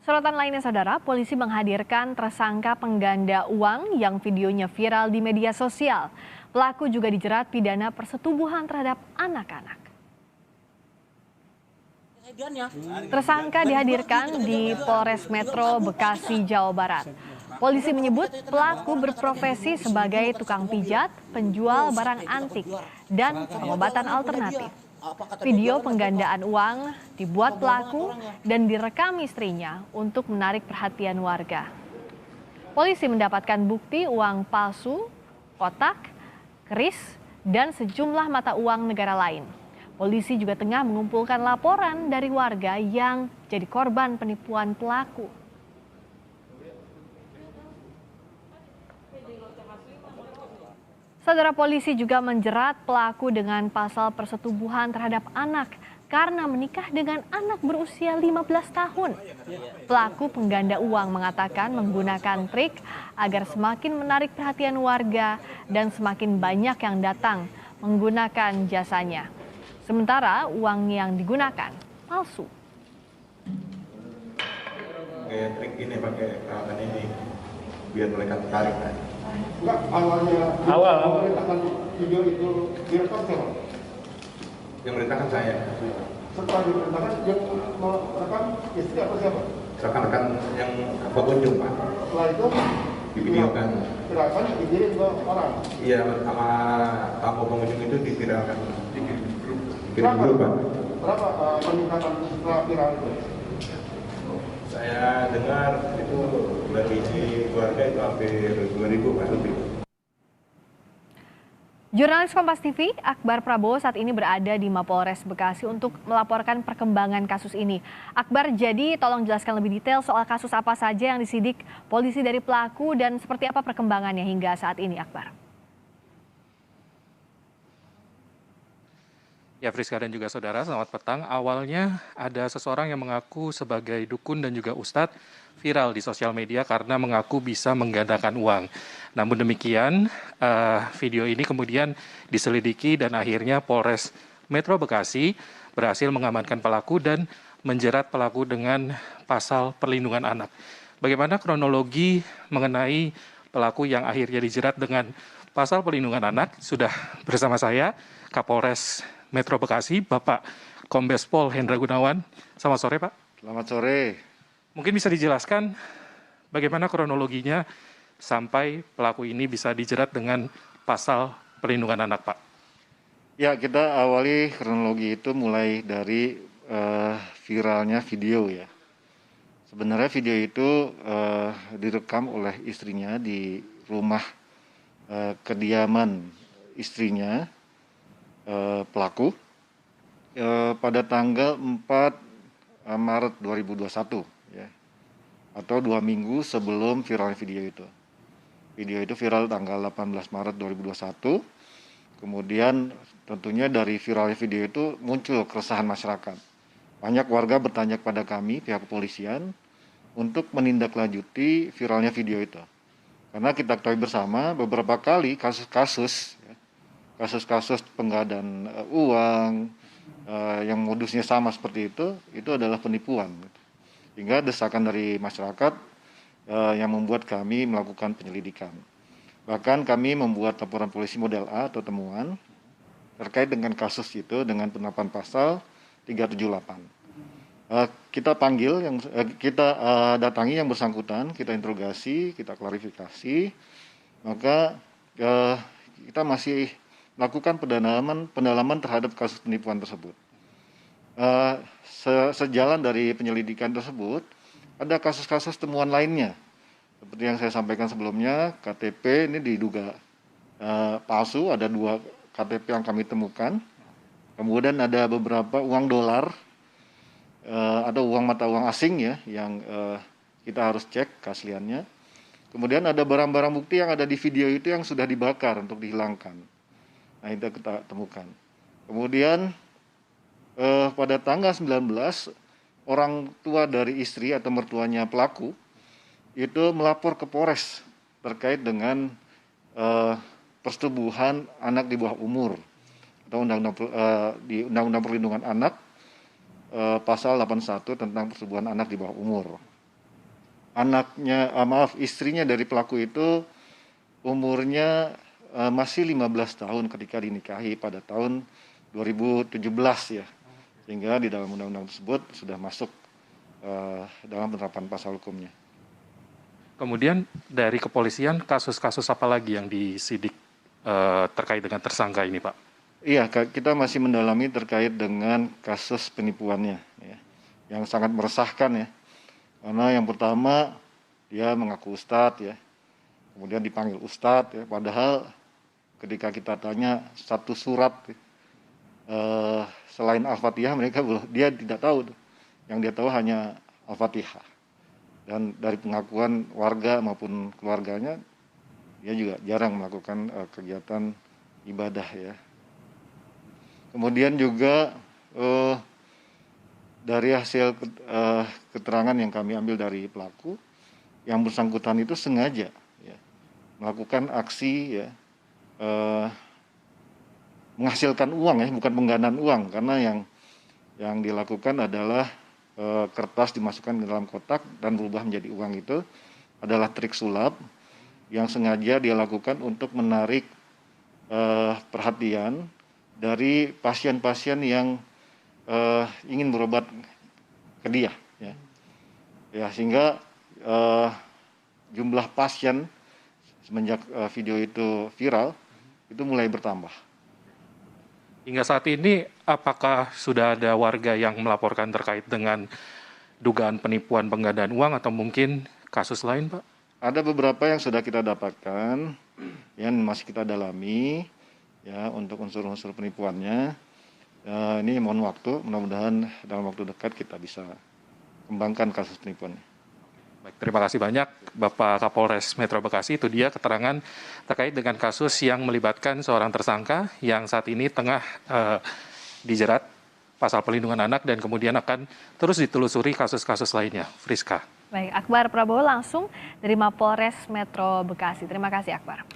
Sorotan lainnya saudara, polisi menghadirkan tersangka pengganda uang yang videonya viral di media sosial. Pelaku juga dijerat pidana persetubuhan terhadap anak-anak. Tersangka dihadirkan di Polres Metro Bekasi, Jawa Barat. Polisi menyebut pelaku berprofesi sebagai tukang pijat, penjual barang antik, dan pengobatan alternatif. Video penggandaan uang dibuat pelaku dan direkam istrinya untuk menarik perhatian warga. Polisi mendapatkan bukti uang palsu, kotak, keris, dan sejumlah mata uang negara lain. Polisi juga tengah mengumpulkan laporan dari warga yang jadi korban penipuan pelaku. Saudara, polisi juga menjerat pelaku dengan pasal persetubuhan terhadap anak karena menikah dengan anak berusia 15 tahun. Pelaku pengganda uang mengatakan menggunakan trik agar semakin menarik perhatian warga dan semakin banyak yang datang menggunakan jasanya. Sementara uang yang digunakan palsu. Pakai trik ini, pakai peralatan ini biar mereka tertarik kan. Enggak, awal merintahkan video itu direkam siapa? Yang merintahkan saya. Setelah diperintahkan yang merekam istri atau siapa? Rekan-rekan yang pengunjung Pak. Setelah itu divideokan. Gerakan dikirim ke orang. Iya, sama tamu pengunjung itu diviralkan. Dikirim dulu Pak. Berapa peningkatan setelah viral itu? Saya dengar itu dari keluarga itu hampir 2.000 Pak lebih. Jurnalis Kompas TV, Akbar Prabowo saat ini berada di Mapolres Bekasi untuk melaporkan perkembangan kasus ini. Akbar, jadi tolong jelaskan lebih detail soal kasus apa saja yang disidik polisi dari pelaku dan seperti apa perkembangannya hingga saat ini, Akbar. Ya, Friska dan juga saudara, selamat petang. Awalnya ada seseorang yang mengaku sebagai dukun dan juga ustadz viral di sosial media karena mengaku bisa menggandakan uang. Namun demikian, video ini kemudian diselidiki dan akhirnya Polres Metro Bekasi berhasil mengamankan pelaku dan menjerat pelaku dengan pasal perlindungan anak. Bagaimana kronologi mengenai pelaku yang akhirnya dijerat dengan pasal perlindungan anak? Sudah bersama saya, Kapolres Metro Bekasi, Bapak Kombes Pol Hendra Gunawan. Selamat sore, Pak. Selamat sore. Mungkin bisa dijelaskan bagaimana kronologinya sampai pelaku ini bisa dijerat dengan pasal perlindungan anak, Pak? Ya, kita awali kronologi itu mulai dari viralnya video ya. Sebenarnya video itu direkam oleh istrinya di rumah kediaman istrinya, pelaku pada tanggal 4 Maret 2021 ya, atau 2 minggu sebelum viral video itu. Video itu viral tanggal 18 Maret 2021. Kemudian tentunya dari viral video itu muncul keresahan masyarakat. Banyak warga bertanya kepada kami pihak kepolisian untuk menindaklanjuti viralnya video itu. Karena kita ketahui bersama beberapa kali kasus-kasus penggandaan uang yang modusnya sama seperti itu adalah penipuan. Hingga desakan dari masyarakat yang membuat kami melakukan penyelidikan. Bahkan kami membuat laporan polisi model A atau temuan terkait dengan kasus itu dengan penerapan pasal 378. Kita panggil, kita datangi yang bersangkutan, kita interogasi, kita klarifikasi, maka kita masih melakukan pendalaman terhadap kasus penipuan tersebut. Sejalan dari penyelidikan tersebut, ada kasus-kasus temuan lainnya. Seperti yang saya sampaikan sebelumnya, KTP ini diduga palsu, ada 2 KTP yang kami temukan. Kemudian ada beberapa uang dolar, ada mata uang asing ya, yang kita harus cek keasliannya. Kemudian ada barang-barang bukti yang ada di video itu yang sudah dibakar untuk dihilangkan. Nah, itu kita temukan. Kemudian pada tanggal 19, orang tua dari istri atau mertuanya pelaku itu melapor ke Polres terkait dengan persetubuhan anak di bawah umur atau di Undang-Undang Perlindungan Anak pasal 81 tentang persetubuhan anak di bawah umur. istrinya dari pelaku itu umurnya masih 15 tahun ketika dinikahi pada tahun 2017 ya. Sehingga di dalam undang-undang tersebut sudah masuk dalam penerapan pasal hukumnya. Kemudian dari kepolisian kasus-kasus apa lagi yang disidik terkait dengan tersangka ini, Pak? Iya, kita masih mendalami terkait dengan kasus penipuannya ya, yang sangat meresahkan ya. Karena yang pertama dia mengaku ustadz ya, kemudian dipanggil ustadz ya, padahal ketika kita tanya satu surat selain Al-Fatihah dia tidak tahu tuh. Yang dia tahu hanya Al-Fatihah. Dan dari pengakuan warga maupun keluarganya, dia juga jarang melakukan kegiatan ibadah ya. Kemudian juga dari hasil keterangan yang kami ambil dari pelaku, yang bersangkutan itu sengaja ya, melakukan aksi ya, menghasilkan uang ya, bukan penggandaan uang, karena yang dilakukan adalah kertas dimasukkan ke dalam kotak dan berubah menjadi uang. Itu adalah trik sulap yang sengaja dia lakukan untuk menarik perhatian dari pasien-pasien yang ingin berobat ke dia ya, sehingga jumlah pasien semenjak video itu viral itu mulai bertambah. Hingga saat ini, apakah sudah ada warga yang melaporkan terkait dengan dugaan penipuan penggandaan uang atau mungkin kasus lain, Pak? Ada beberapa yang sudah kita dapatkan, yang masih kita dalami, ya untuk unsur-unsur penipuannya. Ini mohon waktu, mudah-mudahan dalam waktu dekat kita bisa kembangkan kasus penipuannya. Baik, terima kasih banyak Bapak Kapolres Metro Bekasi. Itu dia keterangan terkait dengan kasus yang melibatkan seorang tersangka yang saat ini tengah dijerat pasal pelindungan anak dan kemudian akan terus ditelusuri kasus-kasus lainnya. Friska. Baik, Akbar Prabowo langsung dari Mapolres Metro Bekasi. Terima kasih, Akbar.